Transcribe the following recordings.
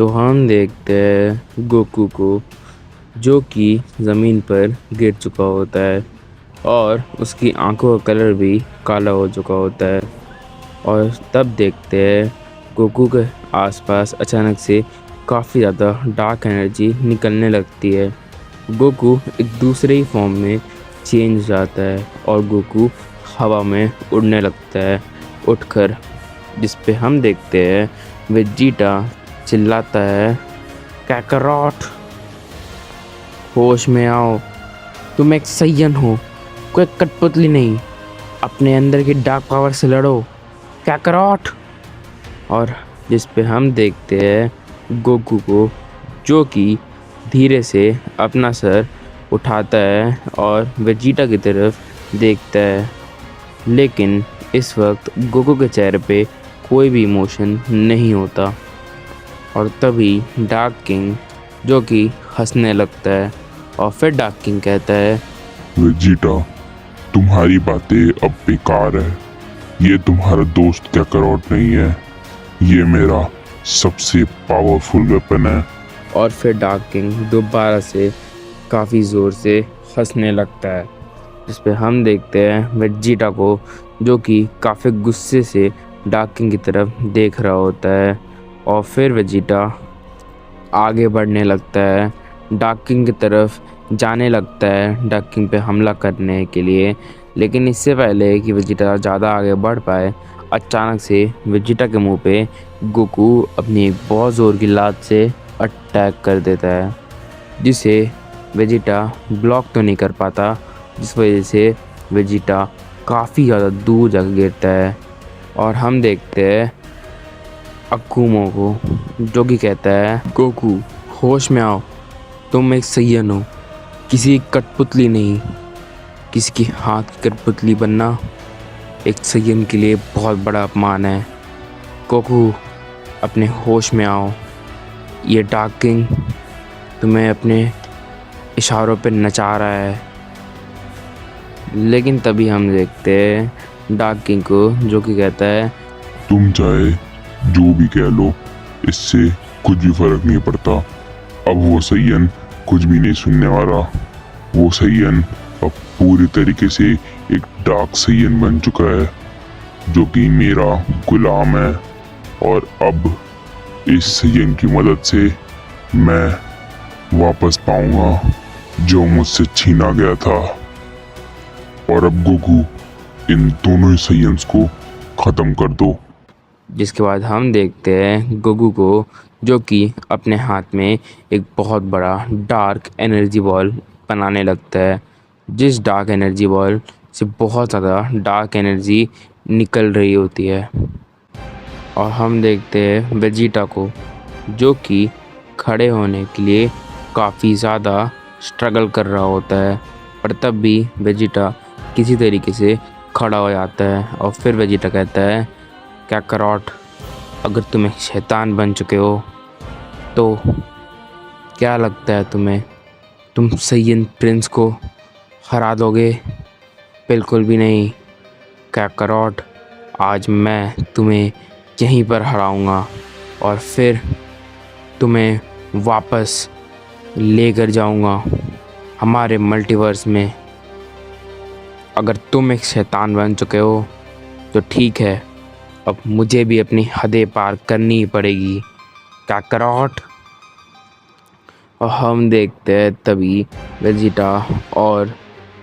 तो हम देखते हैं गोकू को, जो कि ज़मीन पर गिर चुका होता है और उसकी आंखों का कलर भी काला हो चुका होता है। और तब देखते हैं गोकू के आसपास अचानक से काफ़ी ज़्यादा डार्क एनर्जी निकलने लगती है। गोकू एक दूसरे ही फॉर्म में चेंज हो जाता है और गोकू हवा में उड़ने लगता है उठकर, जिस पे हम देखते हैं वेजिटा चिल्लाता है, काकारोट होश में आओ, तुम एक सैयन हो, कोई कठपुतली नहीं, अपने अंदर की डार्क पावर से लड़ो काकारोट। और जिस पे हम देखते हैं गोकू को, जो कि धीरे से अपना सर उठाता है और वेजिटा की तरफ देखता है, लेकिन इस वक्त गोकू के चेहरे पे कोई भी इमोशन नहीं होता। और तभी डार्क किंग, जो कि हंसने लगता है, और फिर डार्क किंग कहता है, वेजिटा, तुम्हारी बातें अब बेकार है। ये तुम्हारा दोस्त काकारोट नहीं है, ये मेरा सबसे पावरफुल वेपन है। और फिर डार्क किंग दोबारा से काफ़ी ज़ोर से हंसने लगता है, जिस पे हम देखते हैं वेजिटा को, जो कि काफ़ी गुस्से से डार्क किंग की तरफ देख रहा होता है। और फिर वेजिटा आगे बढ़ने लगता है, डार्क किंग की तरफ जाने लगता है डार्क किंग पे हमला करने के लिए। लेकिन इससे पहले कि वेजिटा ज़्यादा आगे बढ़ पाए, अचानक से वेजिटा के मुंह पे गोकू अपनी एक बहुत ज़ोर की लात से अटैक कर देता है, जिसे वेजिटा ब्लॉक तो नहीं कर पाता, जिस वजह से वेजिटा काफ़ी ज़्यादा दूर जाकर गिरता है। और हम देखते हैं अकुमो को, जो कि कहता है, गोकू होश में आओ, तुम एक सैयन हो, किसी कठपुतली नहीं। किसी की हाथ की कठपुतली बनना एक सैयन के लिए बहुत बड़ा अपमान है। गोकू अपने होश में आओ, ये डार्क किंग तुम्हें अपने इशारों पे नचा रहा है। लेकिन तभी हम देखते हैं डार्क किंग को, जो कि कहता है, तुम चाहे जो भी कह लो, इससे कुछ भी फर्क नहीं पड़ता। अब वो सैयन कुछ भी नहीं सुनने वाला। वो सैयन अब पूरी तरीके से एक डार्क सैयन बन चुका है, जो कि मेरा गुलाम है। और अब इस सैयन की मदद से मैं वापस पाऊंगा जो मुझसे छीना गया था। और अब गोकू, इन दोनों ही सैयन्स को खत्म कर दो। जिसके बाद हम देखते हैं गोकू को, जो कि अपने हाथ में एक बहुत बड़ा डार्क एनर्जी बॉल बनाने लगता है, जिस डार्क एनर्जी बॉल से बहुत ज़्यादा डार्क एनर्जी निकल रही होती है। और हम देखते हैं वेजिटा को, जो कि खड़े होने के लिए काफ़ी ज़्यादा स्ट्रगल कर रहा होता है, पर तब भी वेजिटा किसी तरीके से खड़ा हो जाता है। और फिर वेजिटा कहता है, काकारोट, अगर तुम एक शैतान बन चुके हो तो क्या लगता है तुम्हें, तुम सैयन प्रिंस को हरा दोगे? बिल्कुल भी नहीं काकारोट, आज मैं तुम्हें यहीं पर हराऊंगा और फिर तुम्हें वापस लेकर जाऊंगा हमारे मल्टीवर्स में। अगर तुम एक शैतान बन चुके हो तो ठीक है, अब मुझे भी अपनी हदें पार करनी ही पड़ेगी काकारोट। और हम देखते हैं तभी वेजिटा और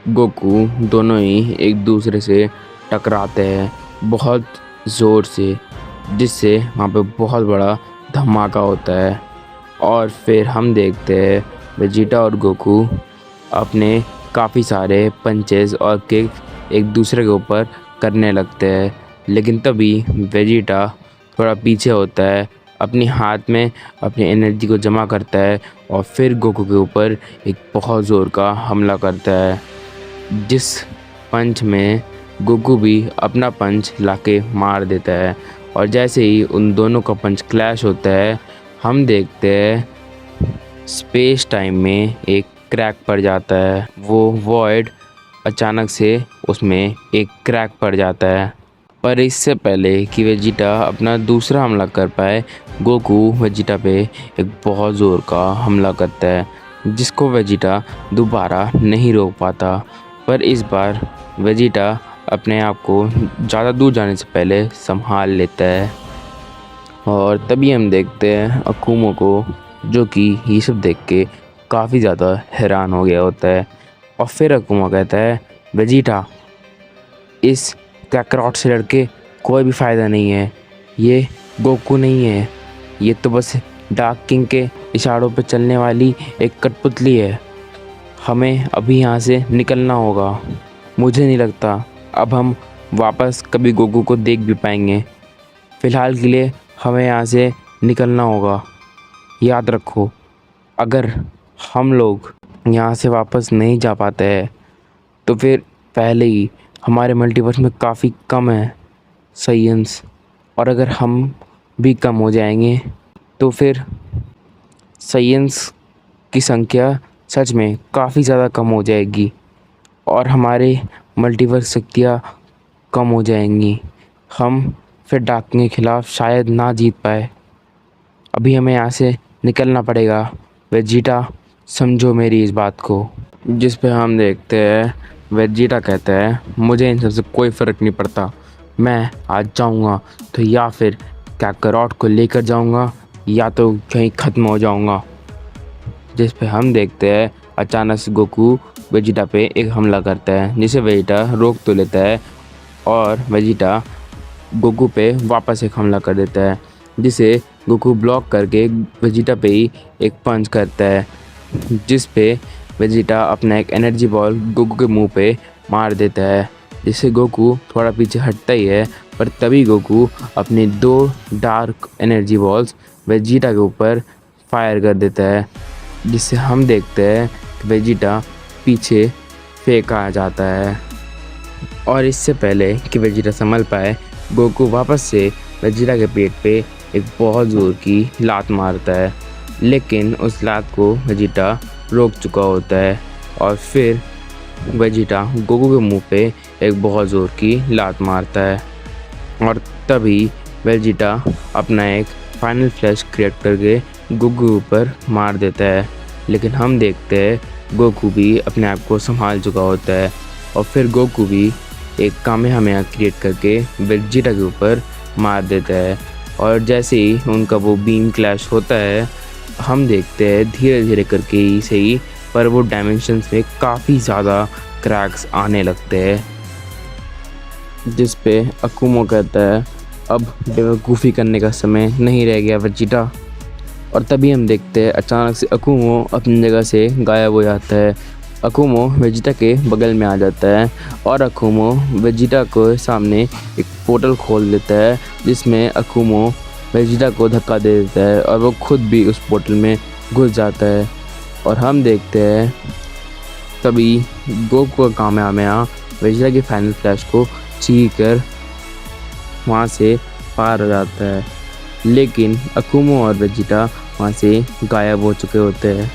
गोकू दोनों ही एक दूसरे से टकराते हैं बहुत ज़ोर से, जिससे वहाँ पे बहुत बड़ा धमाका होता है। और फिर हम देखते हैं वेजिटा और गोकू अपने काफ़ी सारे पंचेस और किक एक दूसरे के ऊपर करने लगते हैं। लेकिन तभी वेजिटा थोड़ा पीछे होता है, अपनी हाथ में अपनी एनर्जी को जमा करता है और फिर गोकू के ऊपर एक बहुत ज़ोर का हमला करता है, जिस पंच में गोकू भी अपना पंच लाके मार देता है। और जैसे ही उन दोनों का पंच क्लैश होता है, हम देखते हैं स्पेस टाइम में एक क्रैक पड़ जाता है। वो वॉइड अचानक से उसमें एक क्रैक पड़ जाता है। पर इससे पहले कि वेजिटा अपना दूसरा हमला कर पाए, गोकू वेजिटा पे एक बहुत ज़ोर का हमला करता है, जिसको वेजिटा दोबारा नहीं रोक पाता। पर इस बार वेजिटा अपने आप को ज़्यादा दूर जाने से पहले संभाल लेता है। और तभी हम देखते हैं अकुमो को, जो कि ये सब देख के काफ़ी ज़्यादा हैरान हो गया होता है। और फिर अकुमो कहता है, वेजिटा, इस काकरॉट से लड़के कोई भी फ़ायदा नहीं है। ये गोकू नहीं है, ये तो बस डार्क किंग के इशारों पे चलने वाली एक कठपुतली है। हमें अभी यहाँ से निकलना होगा। मुझे नहीं लगता अब हम वापस कभी गोकू को देख भी पाएंगे। फ़िलहाल के लिए हमें यहाँ से निकलना होगा। याद रखो, अगर हम लोग यहाँ से वापस नहीं जा पाते हैं तो फिर पहले ही हमारे मल्टीवर्स में काफ़ी कम है साइंस, और अगर हम भी कम हो जाएंगे तो फिर साइंस की संख्या सच में काफ़ी ज़्यादा कम हो जाएगी और हमारे मल्टीवर्स शक्तियाँ कम हो जाएंगी। हम फिर डार्क के खिलाफ शायद ना जीत पाए। अभी हमें यहाँ से निकलना पड़ेगा। वेजिटा, समझो मेरी इस बात को। जिस पे हम देखते हैं वेजिटा कहता है, मुझे इन सबसे कोई फ़र्क नहीं पड़ता। मैं आज जाऊँगा तो या फिर काकरॉट को लेकर जाऊँगा या तो कहीं ख़त्म हो जाऊँगा। जिस पे हम देखते हैं अचानक से गोकू वेजिटा पे एक हमला करता है, जिसे वेजिटा रोक तो लेता है और वेजिटा गोकू पे वापस एक हमला कर देता है, जिसे गोकू ब्लॉक करके वेजिटा पे ही एक पंच करता है, जिस पे वेजिटा अपना एक एनर्जी बॉल गोकू के मुंह पे मार देता है, जिससे गोकू थोड़ा पीछे हटता ही है। पर तभी गोकू अपनी 2 डार्क एनर्जी बॉल्स वेजिटा के ऊपर फायर कर देता है, जिससे हम देखते हैं कि वेजिटा पीछे फेंका जाता है। और इससे पहले कि वेजिटा संभल पाए, गोकू वापस से वेजिटा के पेट पे एक बहुत ज़ोर की लात मारता है, लेकिन उस लात को वेजिटा रोक चुका होता है। और फिर वेजिटा गोकू के मुंह पे एक बहुत ज़ोर की लात मारता है और तभी वेजिटा अपना एक फाइनल फ्लैश क्रिएट करके गोकू के ऊपर मार देता है। लेकिन हम देखते हैं गोकू भी अपने आप को संभाल चुका होता है और फिर गोकू भी एक कामेहामेहा क्रिएट करके वेजिटा के ऊपर मार देता है। और जैसे ही उनका वो बीम क्लैश होता है, हम देखते हैं धीरे धीरे करके ही सही, पर वो डायमेंशंस में काफ़ी ज़्यादा क्रैक्स आने लगते हैं। जिस पे अकुमो कहता है, अब बेवकूफ़ी करने का समय नहीं रह गया वेजिटा। और तभी हम देखते हैं अचानक से अकुमो अपनी जगह से गायब हो जाता है। अकुमो वेजिटा के बगल में आ जाता है और अकुमो वेजिटा को सामने एक पोर्टल खोल देता है, जिसमें अकुमो वेजिटा को धक्का दे देता है और वो खुद भी उस पोर्टल में घुस जाता है। और हम देखते हैं तभी गोकू का कामेहामेहा वेजिटा की फाइनल फ्लैश को छीन कर वहाँ से पार हो जाता है, लेकिन अकुमो और वेजिटा वहाँ से गायब हो चुके होते हैं।